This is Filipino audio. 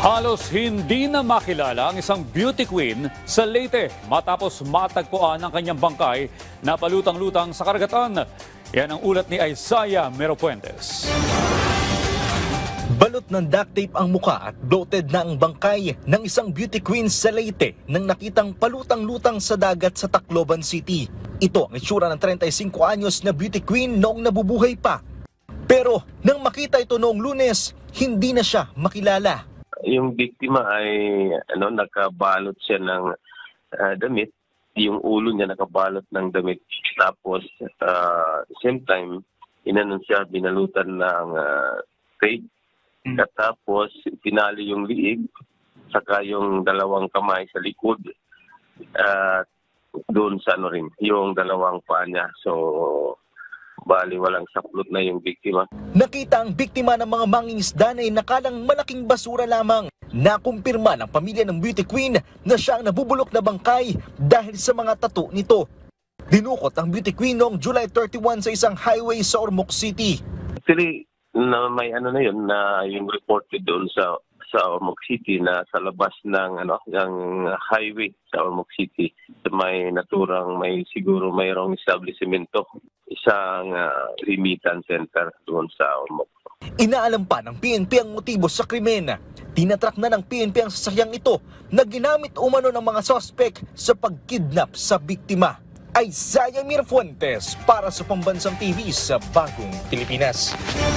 Halos hindi na makilala ang isang beauty queen sa Leyte matapos matagpuan ang kanyang bangkay na palutang-lutang sa karagatan. Yan ang ulat ni Isaiah Meropuentes. Balot ng duct tape ang muka at bloated na ang bangkay ng isang beauty queen sa Leyte nang nakitang palutang-lutang sa dagat sa Tacloban City. Ito ang itsura ng 35 anyos na beauty queen noong nabubuhay pa. Pero nang makita ito noong Lunes, hindi na siya makilala. Yung biktima ay nakabalot siya ng damit. Yung ulo niya nakabalot ng damit. Tapos same time siya binalutan ng tape. At tapos pinali yung liig saka yung dalawang kamay sa likod at doon sa yung dalawang paa niya. So bali walang saklot na yung biktima. Nakita ang biktima ng mga mangingisda na nakalang malaking basura lamang. Nakumpirma ng pamilya ng beauty queen na siya ang nabubulok na bangkay dahil sa mga tattoo nito. Dinukot ang beauty queen noong July 31 sa isang highway sa Ormoc City. Actually, na may yun na yung reported doon sa Ormoc City na sa labas ng ng highway sa Ormoc City may naturang siguro mayroong establishmento, isang remittance center doon sa Ormoc. Inaalam pa ng PNP ang motibo sa krimen. Tinatrak na ng PNP ang sasakyang ito na ginamit umano ng mga suspect sa pagkidnap sa biktima. Isaiah Meropuentes para sa Pambansang TV sa Bagong Pilipinas.